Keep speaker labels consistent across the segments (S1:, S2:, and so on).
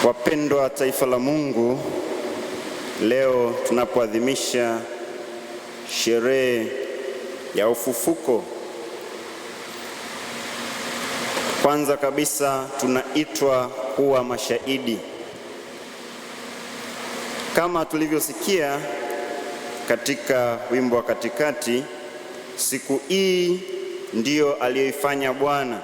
S1: Wapendwa taifa la Mungu, leo tunapoadhimisha sherehe ya ufufuko, kwanza kabisa tunaitwa kuwa mashahidi. Kama tulivyosikia katika wimbo wa katikati, siku hii ndiyo aliyoifanya Bwana,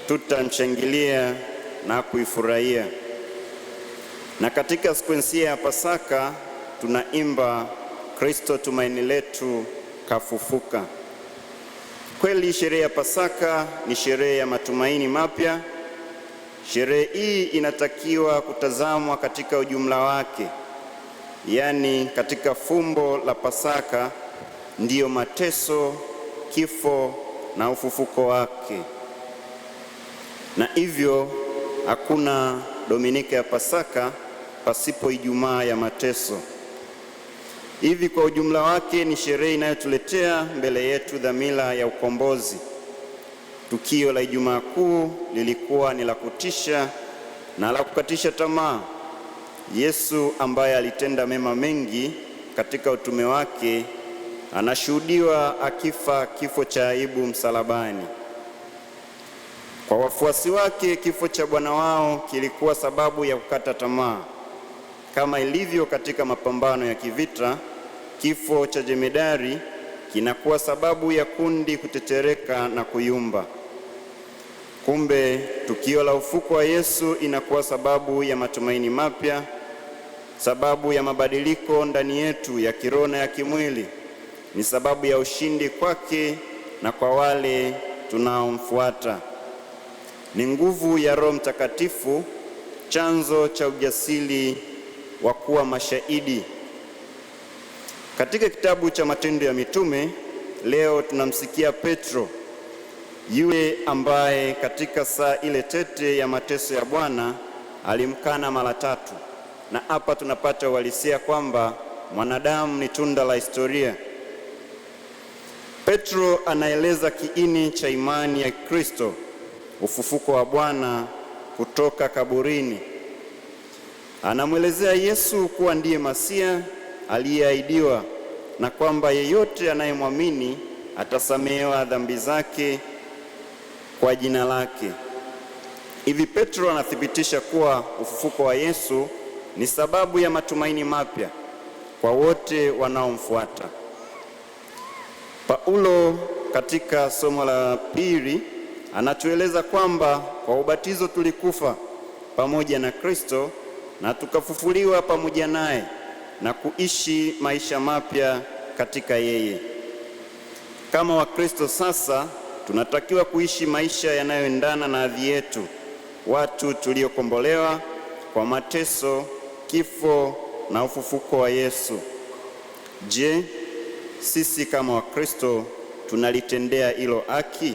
S1: tutamshangilia na kuifurahia. Na katika sekwensia ya Pasaka tunaimba Kristo tumaini letu kafufuka. Kweli sherehe ya Pasaka ni sherehe ya matumaini mapya. Sherehe hii inatakiwa kutazamwa katika ujumla wake, yaani katika fumbo la Pasaka ndiyo mateso, kifo na ufufuko wake. Na hivyo hakuna Dominika ya Pasaka pasipo Ijumaa ya mateso. Hivi kwa ujumla wake ni sherehe inayotuletea mbele yetu dhamira ya ukombozi. Tukio la Ijumaa Kuu lilikuwa ni la kutisha na la kukatisha tamaa. Yesu ambaye alitenda mema mengi katika utume wake anashuhudiwa akifa kifo cha aibu msalabani. Kwa wafuasi wake kifo cha Bwana wao kilikuwa sababu ya kukata tamaa. Kama ilivyo katika mapambano ya kivita, kifo cha jemedari kinakuwa sababu ya kundi kutetereka na kuyumba. Kumbe tukio la ufufuko wa Yesu inakuwa sababu ya matumaini mapya, sababu ya mabadiliko ndani yetu ya kiroho na ya kimwili. Ni sababu ya ushindi kwake na kwa wale tunaomfuata. Ni nguvu ya Roho Mtakatifu, chanzo cha ujasiri wa kuwa mashahidi. Katika kitabu cha Matendo ya Mitume leo tunamsikia Petro, yule ambaye katika saa ile tete ya mateso ya Bwana alimkana mara 3. Na hapa tunapata uhalisia kwamba mwanadamu ni tunda la historia. Petro anaeleza kiini cha imani ya Kristo, ufufuko wa Bwana kutoka kaburini. Anamwelezea Yesu kuwa ndiye Masia aliyeahidiwa na kwamba yeyote anayemwamini atasamehewa dhambi zake kwa jina lake. Hivi Petro anathibitisha kuwa ufufuko wa Yesu ni sababu ya matumaini mapya kwa wote wanaomfuata. Paulo katika somo la pili anatueleza kwamba kwa ubatizo tulikufa pamoja na Kristo na tukafufuliwa pamoja naye na kuishi maisha mapya katika yeye. Kama Wakristo sasa tunatakiwa kuishi maisha yanayoendana na hadhi yetu, watu tuliokombolewa kwa mateso, kifo na ufufuko wa Yesu. Je, sisi kama Wakristo tunalitendea hilo haki?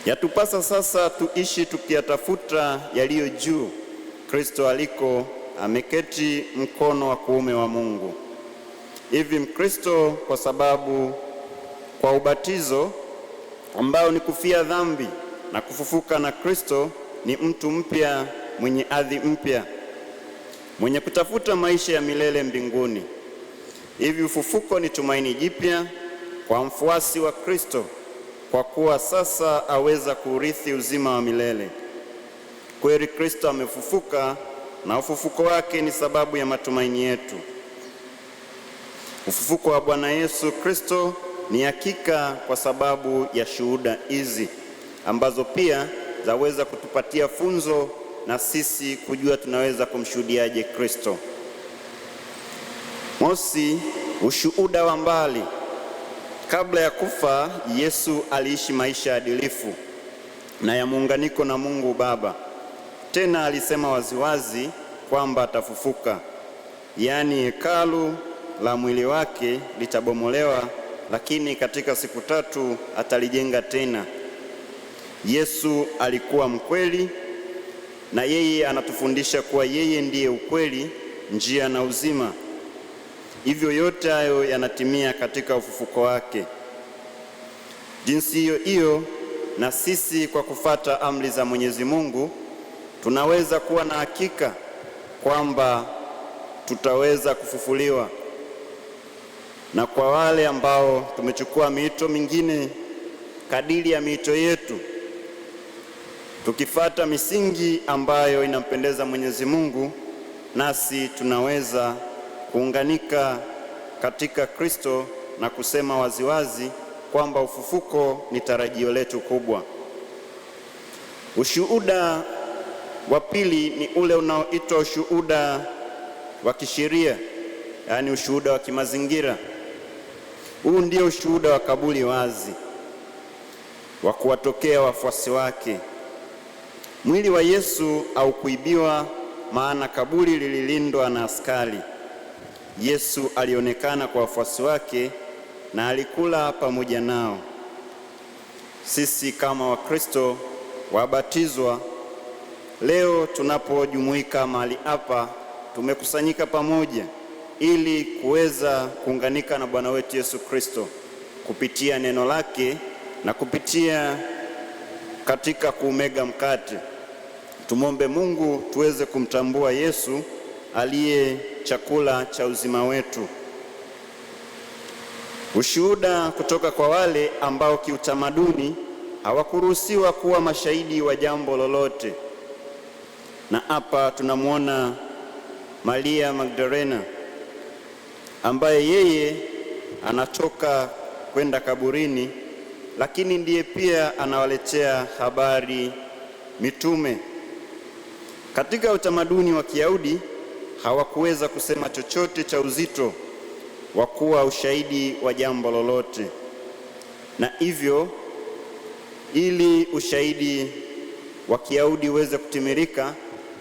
S1: Yatupasa sasa tuishi tukiyatafuta yaliyo juu, Kristo aliko ameketi mkono wa kuume wa Mungu. Hivi Mkristo kwa sababu kwa ubatizo ambao ni kufia dhambi na kufufuka na Kristo ni mtu mpya mwenye hadhi mpya, mwenye kutafuta maisha ya milele mbinguni. Hivi ufufuko ni tumaini jipya kwa mfuasi wa Kristo, kwa kuwa sasa aweza kurithi uzima wa milele. Kweli Kristo amefufuka na ufufuko wake ni sababu ya matumaini yetu. Ufufuko wa Bwana Yesu Kristo ni hakika kwa sababu ya shuhuda hizi ambazo pia zaweza kutupatia funzo na sisi kujua tunaweza kumshuhudiaje Kristo. Mosi, ushuhuda wa mbali. Kabla ya kufa, Yesu aliishi maisha adilifu na ya muunganiko na Mungu Baba. Tena alisema waziwazi kwamba atafufuka, yaani hekalu la mwili wake litabomolewa, lakini katika siku 3 atalijenga tena. Yesu alikuwa mkweli na yeye anatufundisha kuwa yeye ndiye ukweli, njia na uzima. Hivyo yote hayo yanatimia katika ufufuko wake. Jinsi hiyo hiyo na sisi kwa kufata amri za Mwenyezi Mungu tunaweza kuwa na hakika kwamba tutaweza kufufuliwa. Na kwa wale ambao tumechukua miito mingine kadiri ya miito yetu, tukifata misingi ambayo inampendeza Mwenyezi Mungu, nasi tunaweza kuunganika katika Kristo na kusema waziwazi kwamba ufufuko ni tarajio letu kubwa. Ushuhuda wa pili ni ule unaoitwa ushuhuda wa kisheria, yaani ushuhuda wa kimazingira. Huu ndio ushuhuda wa kaburi wazi wa kuwatokea wafuasi wake. Mwili wa Yesu haukuibiwa, maana kaburi lililindwa na askari. Yesu alionekana kwa wafuasi wake na alikula pamoja nao. Sisi kama Wakristo wabatizwa leo tunapojumuika mahali hapa, tumekusanyika pamoja ili kuweza kuunganika na Bwana wetu Yesu Kristo kupitia neno lake na kupitia katika kuumega mkate. Tumombe Mungu tuweze kumtambua Yesu aliye chakula cha uzima wetu. Ushuhuda kutoka kwa wale ambao kiutamaduni hawakuruhusiwa kuwa mashahidi wa jambo lolote. Na hapa tunamwona Maria Magdalena ambaye yeye anatoka kwenda kaburini, lakini ndiye pia anawaletea habari mitume. Katika utamaduni wa Kiyahudi hawakuweza kusema chochote cha uzito wa kuwa ushahidi wa jambo lolote, na hivyo ili ushahidi wa Kiyahudi uweze kutimilika,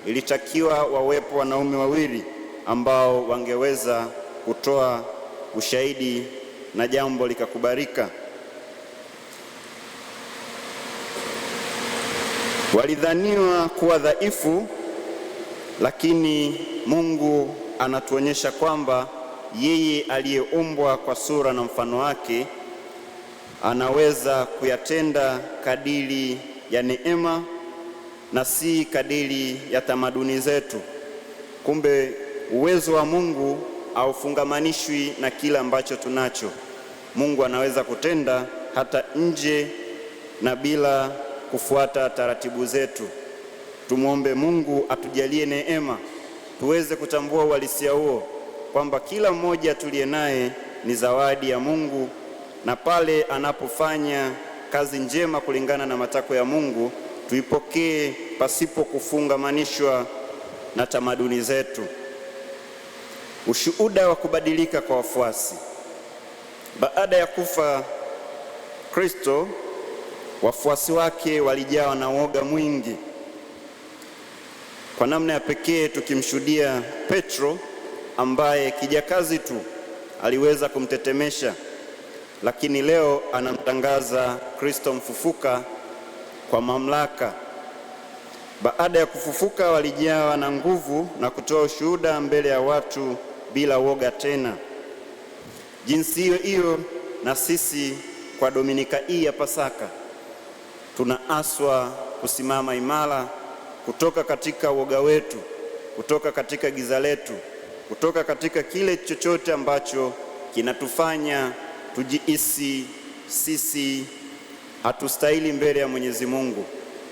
S1: ilitakiwa wawepo wanaume wawili ambao wangeweza kutoa ushahidi na jambo likakubalika. Walidhaniwa kuwa dhaifu, lakini Mungu anatuonyesha kwamba yeye aliyeumbwa kwa sura na mfano wake anaweza kuyatenda kadiri ya neema na si kadiri ya tamaduni zetu. Kumbe uwezo wa Mungu haufungamanishwi na kila ambacho tunacho. Mungu anaweza kutenda hata nje na bila kufuata taratibu zetu. Tumwombe Mungu atujalie neema tuweze kutambua uhalisia huo, kwamba kila mmoja tuliye naye ni zawadi ya Mungu, na pale anapofanya kazi njema kulingana na matakwa ya Mungu, tuipokee pasipo kufungamanishwa na tamaduni zetu. Ushuhuda wa kubadilika kwa wafuasi. Baada ya kufa Kristo, wafuasi wake walijawa na woga mwingi. Kwa namna ya pekee tukimshuhudia Petro ambaye kijakazi tu aliweza kumtetemesha, lakini leo anamtangaza Kristo mfufuka kwa mamlaka. Baada ya kufufuka walijawa na nguvu na kutoa ushuhuda mbele ya watu bila woga tena. Jinsi hiyo hiyo na sisi kwa Dominika hii ya Pasaka tunaaswa kusimama imara kutoka katika woga wetu, kutoka katika giza letu, kutoka katika kile chochote ambacho kinatufanya tujihisi sisi hatustahili mbele ya Mwenyezi Mungu,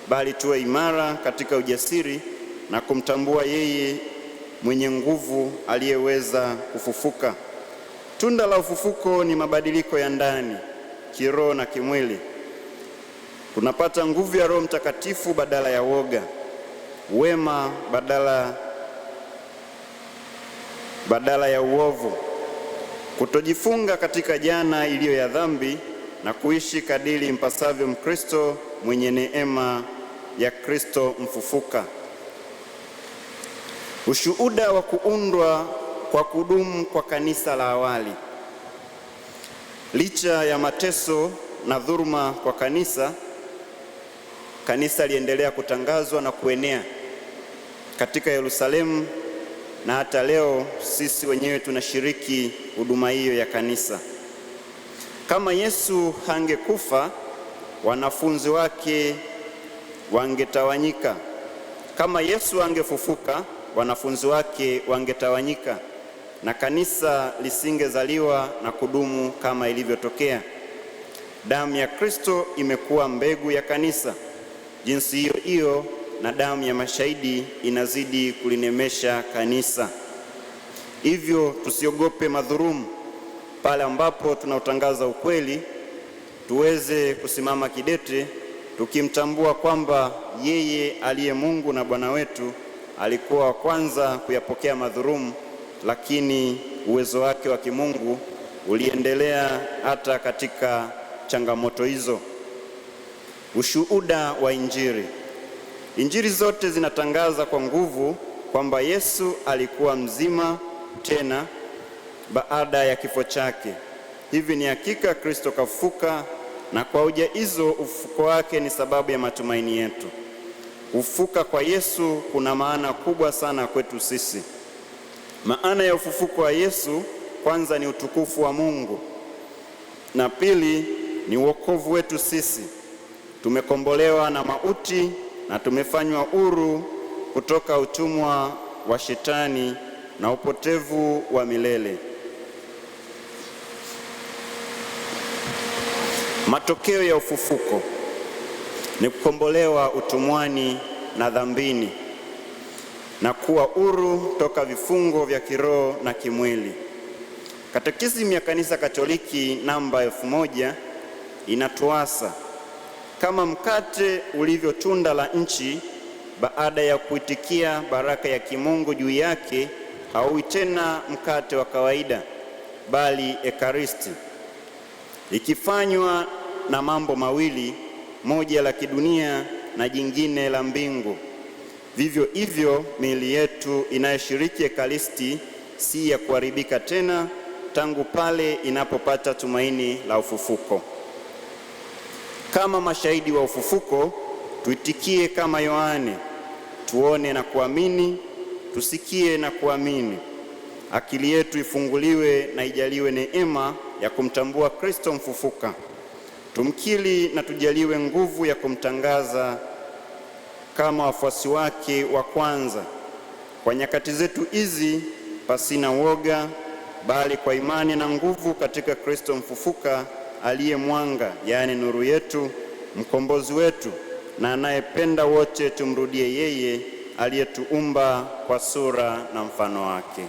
S1: bali tuwe imara katika ujasiri na kumtambua yeye mwenye nguvu aliyeweza kufufuka. Tunda la ufufuko ni mabadiliko ya ndani, kiroho na kimwili. Tunapata nguvu ya Roho Mtakatifu badala ya woga, wema badala ya uovu, kutojifunga katika jana iliyo ya dhambi na kuishi kadiri mpasavyo Mkristo mwenye neema ya Kristo mfufuka. Ushuhuda wa kuundwa kwa kudumu kwa kanisa la awali. Licha ya mateso na dhuluma kwa kanisa liendelea kutangazwa na kuenea katika Yerusalemu, na hata leo sisi wenyewe tunashiriki huduma hiyo ya kanisa. Kama Yesu hangekufa, wanafunzi wake wangetawanyika, Kama Yesu angefufuka, wanafunzi wake wangetawanyika na kanisa lisingezaliwa na kudumu kama ilivyotokea. Damu ya Kristo imekuwa mbegu ya kanisa. Jinsi hiyo hiyo na damu ya mashahidi inazidi kulinemesha kanisa. Hivyo tusiogope madhulumu pale ambapo tunautangaza ukweli, tuweze kusimama kidete tukimtambua kwamba yeye aliye Mungu na Bwana wetu alikuwa wa kwanza kuyapokea madhulumu, lakini uwezo wake wa kimungu uliendelea hata katika changamoto hizo. Ushuhuda wa Injili. Injili zote zinatangaza kwa nguvu kwamba Yesu alikuwa mzima tena baada ya kifo chake. Hivi ni hakika Kristo kafufuka, na kwa hoja hizo ufufuko wake ni sababu ya matumaini yetu. Kufufuka kwa Yesu kuna maana kubwa sana kwetu sisi. Maana ya ufufuko wa Yesu, kwanza ni utukufu wa Mungu, na pili ni wokovu wetu sisi. Tumekombolewa na mauti na tumefanywa huru kutoka utumwa wa Shetani na upotevu wa milele. Matokeo ya ufufuko ni kukombolewa utumwani na dhambini na kuwa huru toka vifungo vya kiroho na kimwili. Katekisimu ya Kanisa Katoliki namba 1000 inatuasa kama mkate ulivyo tunda la nchi, baada ya kuitikia baraka ya kimungu juu yake, hauwi tena mkate wa kawaida, bali ekaristi, ikifanywa na mambo mawili, moja la kidunia na jingine la mbingu. Vivyo hivyo miili yetu inayoshiriki ekaristi si ya kuharibika tena tangu pale inapopata tumaini la ufufuko. Kama mashahidi wa ufufuko, tuitikie kama Yohane, tuone na kuamini, tusikie na kuamini. Akili yetu ifunguliwe na ijaliwe neema ya kumtambua Kristo mfufuka. Tumkiri na tujaliwe nguvu ya kumtangaza kama wafuasi wake wa kwanza kwa nyakati zetu hizi, pasina woga, bali kwa imani na nguvu katika Kristo mfufuka, aliye mwanga, yaani nuru yetu, mkombozi wetu, na anayependa wote tumrudie yeye aliyetuumba kwa sura na mfano wake.